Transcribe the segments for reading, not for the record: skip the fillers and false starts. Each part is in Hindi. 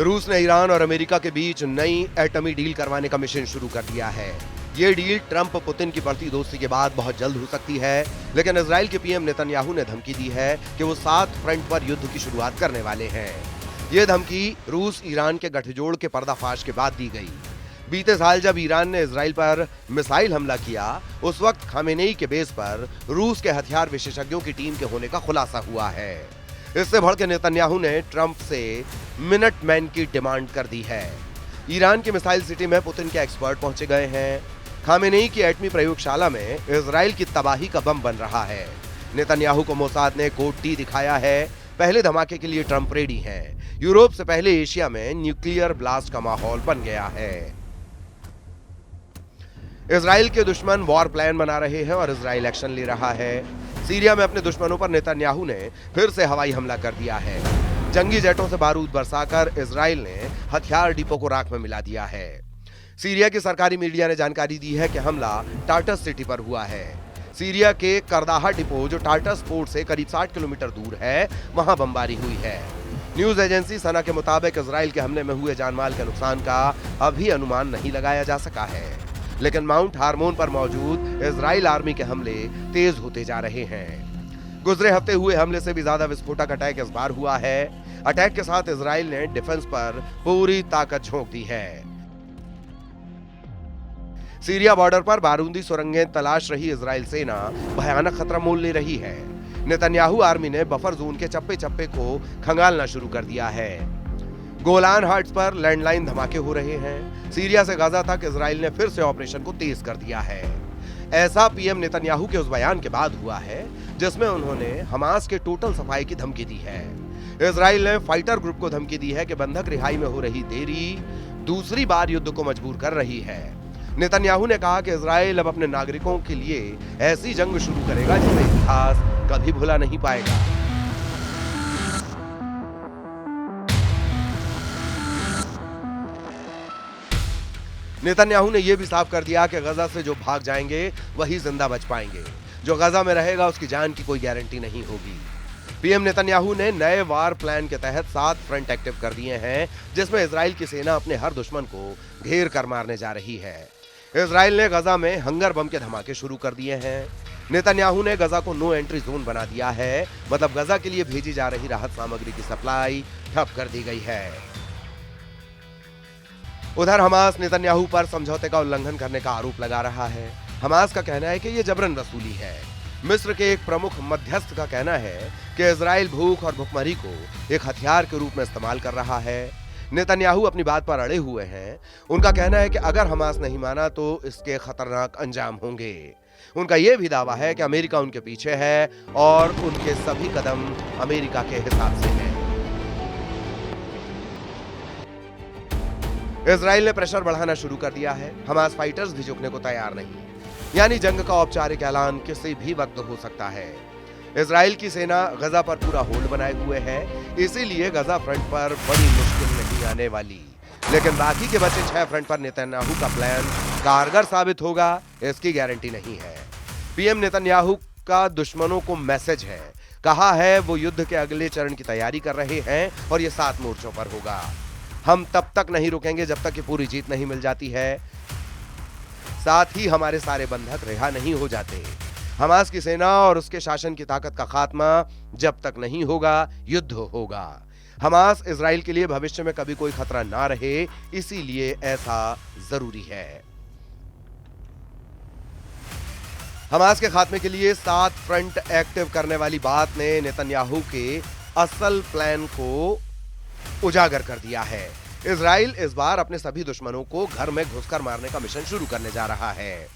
रूस ने ईरान और अमेरिका के बीच नई एटमी डील करवाने का मिशन शुरू कर दिया है। ये डील ट्रंप पुतिन की बढ़ती दोस्ती के बाद बहुत जल्द हो सकती है, लेकिन इजराइल के पीएम नेतन्याहू ने धमकी दी है कि वो 7 फ्रंट पर युद्ध की शुरुआत करने वाले हैं। ये धमकी रूस ईरान के गठजोड़ के पर्दाफाश के बाद दी गई। बीते साल जब ईरान ने इजराइल पर मिसाइल हमला किया, उस वक्त खामेनेई के बेस पर रूस के हथियार विशेषज्ञों की टीम के होने का खुलासा हुआ है। इससे भड़के के नेतन्याहू ने ट्रंप से मिनट मैन की डिमांड कर दी है। ईरान की मिसाइल सिटी में पुतिन के एक्सपर्ट पहुंचे गए हैं। खामेनेई की एटमी प्रयोगशाला में इजराइल की तबाही का बम बन रहा है। नेतन्याहू को मोसाद ने कोड टी दिखाया है। पहले धमाके के लिए ट्रंप रेडी हैं। यूरोप से पहले एशिया में न्यूक्लियर ब्लास्ट का माहौल बन गया है। इजराइल के दुश्मन वॉर प्लान बना रहे हैं और इजराइल एक्शन ले रहा है। सीरिया में अपने दुश्मनों पर नेतन्याहू ने फिर से हवाई हमला कर दिया है। जंगी जेटों से बारूद बरसाकर इजराइल ने हथियार डिपो को राख में मिला दिया है। सीरिया की सरकारी मीडिया ने जानकारी दी है कि हमला टार्टस सिटी पर हुआ है। सीरिया के करदाहा डिपो, जो टार्टस पोर्ट से करीब 60 किलोमीटर दूर है, वहां बमबारी हुई है। न्यूज एजेंसी सना के मुताबिक इजराइल के हमले में हुए जानमाल के नुकसान का अभी अनुमान नहीं लगाया जा सका है, लेकिन माउंट हार्मोन पर मौजूद इजराइल आर्मी के हमले तेज होते जा रहे हैं। गुजरे हफ्ते हुए हमले से भी ज्यादा विस्फोटक अटैक इस बार हुआ है। अटैक के साथ इजराइल ने डिफेंस पर पूरी ताकत झोंक दी है। सीरिया बॉर्डर पर बारूदी सुरंगें तलाश रही इजराइल सेना भयानक खतरा मोल ले रही है। नेतन्याहू आर्मी ने बफर जोन के चप्पे चप्पे को खंगालना शुरू कर दिया है। गोलान हाइट्स पर लैंडलाइन धमाके हो रहे हैं। सीरिया से गाजा तक इजराइल ने फिर से ऑपरेशन को तेज कर दिया है। ऐसा पीएम नेतन्याहू के उस बयान के बाद हुआ है जिसमें उन्होंने हमास के टोटल सफाई की धमकी दी है। इजराइल ने फाइटर ग्रुप को धमकी दी है कि बंधक रिहाई में हो रही देरी दूसरी बार युद्ध को मजबूर कर रही है। नेतन्याहू ने कहा कि इजराइल अब अपने नागरिकों के लिए ऐसी जंग शुरू करेगा जिसे इतिहास कभी भुला नहीं पाएगा। नेतन्याहू ने यह भी साफ कर दिया कि गजा से जो भाग जाएंगे वही जिंदा बच पाएंगे। जो गजा में रहेगा उसकी जान की कोई गारंटी नहीं होगी। पीएम नेतन्याहू ने नए वार प्लान के तहत 7 फ्रंट एक्टिव कर दिए हैं, जिसमें इजराइल की सेना अपने हर दुश्मन को घेर कर मारने जा रही है। इजराइल ने गजा में हंगर बम के धमाके शुरू कर दिए हैं। नेतन्याहू ने गजा को नो एंट्री जोन बना दिया है, मतलब गजा के लिए भेजी जा रही राहत सामग्री की सप्लाई ठप कर दी गई है। उधर हमास नेतन्याहू पर समझौते का उल्लंघन करने का आरोप लगा रहा है। हमास का कहना है कि यह जबरन वसूली है। मिस्र के एक प्रमुख मध्यस्थ का कहना है कि इजराइल भूख और भुखमरी को एक हथियार के रूप में इस्तेमाल कर रहा है। नेतन्याहू अपनी बात पर अड़े हुए हैं। उनका कहना है कि अगर हमास नहीं माना तो इसके खतरनाक अंजाम होंगे। उनका यह भी दावा है कि अमेरिका उनके पीछे है और उनके सभी कदम अमेरिका के हिसाब से हैं। इजराइल ने प्रेशर बढ़ाना शुरू कर दिया है। हमास फाइटर्स भी झुकने को तैयार नहीं, यानी जंग का औपचारिक ऐलान किसी भी वक्त हो सकता है। इजराइल की सेना गजा पर पूरा होल्ड बनाए हुए है, इसीलिए गजा फ्रंट पर बड़ी मुश्किल नहीं आने वाली। लेकिन बाकी के बचे 6 फ्रंट पर नेतन्याहू का प्लान कारगर साबित होगा, इसकी गारंटी नहीं है। पीएम नेतन्याहू का दुश्मनों को मैसेज है, कहा है वो युद्ध के अगले चरण की तैयारी कर रहे हैं और ये 7 मोर्चों पर होगा। हम तब तक नहीं रुकेंगे जब तक कि पूरी जीत नहीं मिल जाती है, साथ ही हमारे सारे बंधक रिहा नहीं हो जाते। हमास की सेना और उसके शासन की ताकत का खात्मा जब तक नहीं होगा, युद्ध होगा। हमास इजराइल के लिए भविष्य में कभी कोई खतरा ना रहे, इसीलिए ऐसा जरूरी है। हमास के खात्मे के लिए 7 फ्रंट एक्टिव करने वाली बात ने नेतन्याहू के असल प्लान को उजागर कर दिया है। इजराइल इस बार अपने सभी दुश्मनों को घर में घुसकर मारने का मिशन शुरू करने जा रहा है।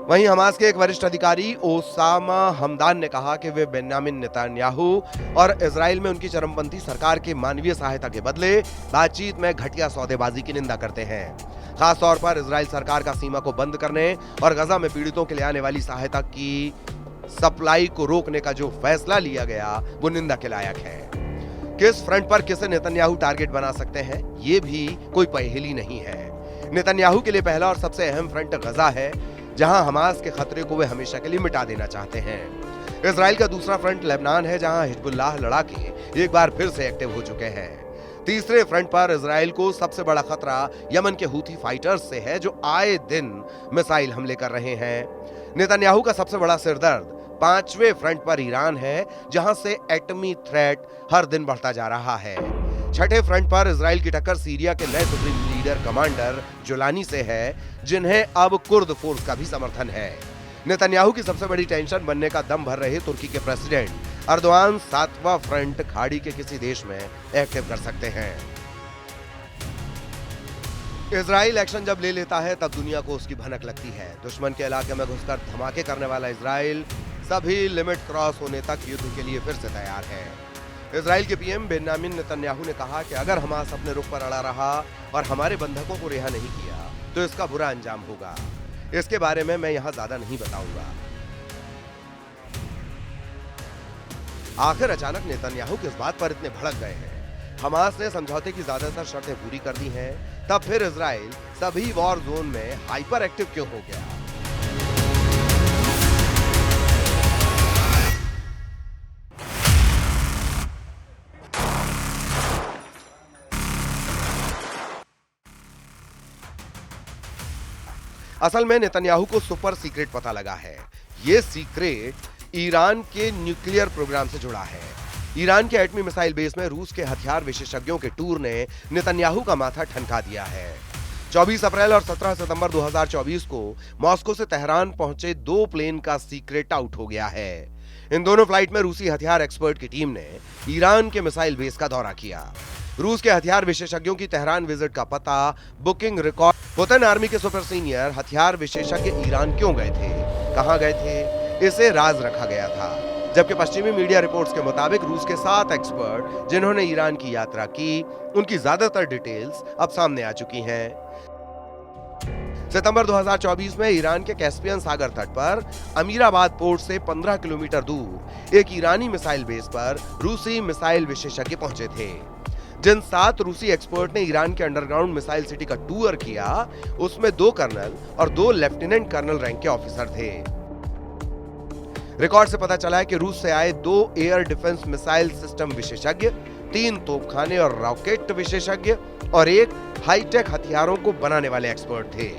वहीं हमास के एक वरिष्ठ अधिकारी ओसामा हमदान ने कहा कि वे बेन्यामिन नेतन्याहू और इजराइल में उनकी चरमपंथी सरकार के मानवीय सहायता के बदले बातचीत में घटिया सौदेबाजी की निंदा करते हैं। खास तौर पर इजराइल सरकार का सीमा को बंद करने और गजा में पीड़ितों के लिए आने वाली सहायता की सप्लाई को रोकने का जो फैसला लिया गया वो निंदा के लायक है। किस फ्रंट पर किसे नेतन्याहू टारगेट बना सकते हैं, ये भी कोई पहेली नहीं है। नेतन्याहू के लिए पहला और सबसे अहम फ्रंट गजा है। जहां हमास के खतरे को वे हमेशा के लिए मिटा देना चाहते हैं। इजराइल का दूसरा फ्रंट लेबनान है, जहां हिजबुल्लाह लड़ाके एक बार फिर से एक्टिव हो चुके हैं। तीसरे फ्रंट पर इजराइल को सबसे बड़ा खतरा यमन के हूथी फाइटर्स से है, जो आए दिन मिसाइल हमले कर रहे हैं। नेतन्याहू का सबसे बड़ा सिरदर्द पांचवें फ्रंट पर ईरान है, जहां से एटमी थ्रेट हर दिन बढ़ता जा रहा है। छठे फ्रंट पर इजराइल की टक्कर सीरिया के नए सुप्रीम लीडर कमांडर जुलानी से है, जिन्हें अब कुर्द फोर्स का भी समर्थन है। नेतन्याहू की सबसे बड़ी टेंशन बनने का दम भर रहे तुर्की के प्रेसिडेंट अर्दोआन सातवां फ्रंट खाड़ी के किसी देश में एक्टिव कर सकते हैं। इजराइल एक्शन जब ले लेता है तब दुनिया को उसकी भनक लगती है। दुश्मन के इलाके में घुसकर धमाके करने वाला इजराइल सभी लिमिट क्रॉस होने तक युद्ध के लिए फिर से तैयार है। इजराइल के पीएम बेंजामिन नेतन्याहू ने कहा कि अगर हमास अपने रुख पर अड़ा रहा और हमारे बंधकों को रिहा नहीं किया तो इसका बुरा अंजाम होगा। इसके बारे में मैं यहां ज्यादा नहीं बताऊंगा। आखिर अचानक नेतन्याहू किस बात पर इतने भड़क गए हैं? हमास ने समझौते की ज्यादातर शर्तें पूरी कर दी हैं, तब फिर इजराइल सभी वॉर जोन में हाइपर एक्टिव क्यों हो गया? असल में नेतन्याहू को सुपर सीक्रेट पता लगा है। ये सीक्रेट ईरान के न्यूक्लियर प्रोग्राम से जुड़ा है। ईरान के एटमी मिसाइल बेस में रूस के हथियार विशेषज्ञों के टूर ने नेतन्याहू का माथा ठनका दिया है। 24 अप्रैल और 17 सितंबर 2024 को मॉस्को से तेहरान पहुंचे 2 प्लेन का सीक्रेट आउट हो गया है। इन दोनों फ्लाइट में रूसी हथियार एक्सपर्ट की टीम ने ईरान के मिसाइल बेस का दौरा किया। रूस के हथियार विशेषज्ञों की तेहरान विजिट का पता, बुकिंग रिकॉर्ड, पुतिन आर्मी के सुपर सीनियर हथियार विशेषज्ञ ईरान क्यों गए थे, कहां गए थे, इसे राज रखा गया था। जबकि पश्चिमी मीडिया रिपोर्ट्स के मुताबिक रूस के 7 एक्सपर्ट जिन्होंने ईरान की यात्रा की, उनकी ज्यादातर डिटेल्स अब सामने आ चुकी हैं। सितंबर 2024 में ईरान के कैस्पियन सागर तट पर अमीराबाद पोर्ट से 15 किलोमीटर दूर एक ईरानी मिसाइल बेस पर रूसी मिसाइल विशेषज्ञ पहुंचे थे। जिन 7 रूसी एक्सपर्ट ने ईरान के अंडरग्राउंड मिसाइल सिटी का टूर किया, उसमें 2 कर्नल और 2 लेफ्टिनेंट कर्नल रैंक के ऑफिसर थे। रिकॉर्ड से पता चला है कि रूस से आए 2 एयर डिफेंस मिसाइल सिस्टम विशेषज्ञ, 3 तोपखाने और रॉकेट विशेषज्ञ और 1 हाईटेक हथियारों को बनाने वाले एक्सपर्ट थे।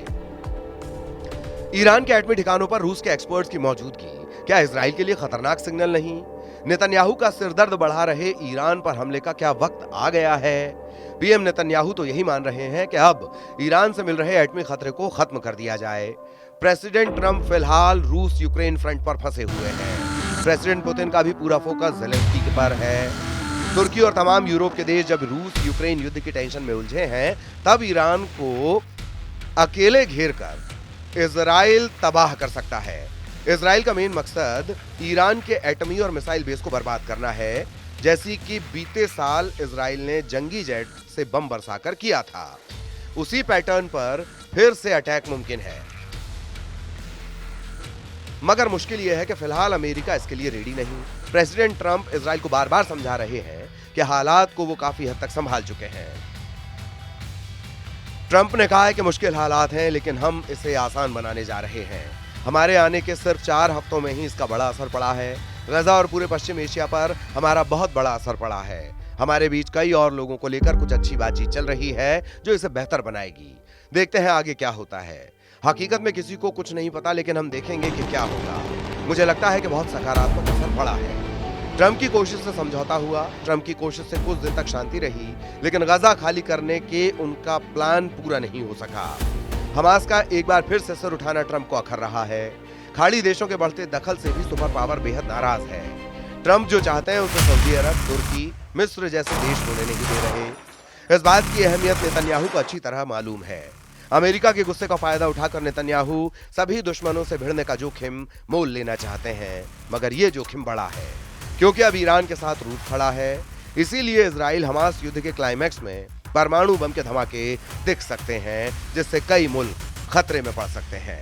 ईरान के एटमी ठिकानों पर रूस के एक्सपर्ट्स की मौजूदगी क्या इजराइल के लिए खतरनाक सिग्नल नहीं? नेतन्याहू का सिरदर्द बढ़ा रहे ईरान पर हमले का क्या वक्त आ गया है? पीएम नेतन्याहू तो यही मान रहे हैं कि अब ईरान से मिल रहे एटमी खतरे को खत्म कर दिया जाए। प्रेसिडेंट ट्रंप फिलहाल रूस यूक्रेन फ्रंट पर फंसे हुए हैं। प्रेसिडेंट पुतिन का भी पूरा फोकस ज़ेलेंस्की पर है। तुर्की और तमाम यूरोप के देश जब रूस यूक्रेन युद्ध की टेंशन में उलझे हैं, तब ईरान को अकेले घेर कर इजराइल तबाह कर सकता है। इजराइल का मेन मकसद ईरान के एटमी और मिसाइल बेस को बर्बाद करना है, जैसी कि बीते साल इजराइल ने जंगी जेट से बम बरसाकर किया था। उसी पैटर्न पर फिर से अटैक मुमकिन है। मगर मुश्किल यह है कि फिलहाल अमेरिका इसके लिए रेडी नहीं। प्रेसिडेंट ट्रंप इजराइल को बार बार समझा रहे हैं कि हालात को वो काफी हद तक संभाल चुके हैं। ट्रंप ने कहा है कि मुश्किल हालात हैं, लेकिन हम इसे आसान बनाने जा रहे हैं। हमारे आने के सिर्फ 4 हफ्तों में ही इसका बड़ा असर पड़ा है। गजा और पूरे पश्चिम एशिया पर हमारा बहुत बड़ा असर पड़ा है। हमारे बीच कई और लोगों को लेकर कुछ अच्छी बातचीत चल रही है जो इसे बेहतर बनाएगी। देखते हैं आगे क्या होता है। हकीकत में किसी को कुछ नहीं पता, लेकिन हम देखेंगे कि क्या होगा। मुझे लगता है कि बहुत सकारात्मक असर पड़ा है। ट्रंप की कोशिश से समझौता हुआ, ट्रंप की कोशिश से कुछ दिन तक शांति रही, लेकिन गजा खाली करने के उनका प्लान पूरा नहीं हो सका। हमास का एक बार फिर से सर उठाना ट्रंप को अखर रहा है। खाड़ी देशों के बढ़ते दखल से भी सुपर पावर बेहद नाराज है। ट्रंप जो चाहते हैं उसे सऊदी अरब, तुर्की, मिस्र जैसे देश होने नहीं दे रहे। इस बात की अहमियत नेतन्याहू को अच्छी तरह मालूम है। अमेरिका के गुस्से का फायदा उठाकर नेतन्याहू सभी दुश्मनों से भिड़ने का जोखिम मोल लेना चाहते हैं, मगर ये जोखिम बड़ा है क्योंकि अब ईरान के साथ रूस खड़ा है। इसीलिए इजराइल हमास युद्ध के क्लाइमैक्स में परमाणु बम के धमाके दिख सकते हैं, जिससे कई मुल्क खतरे में पड़ सकते हैं।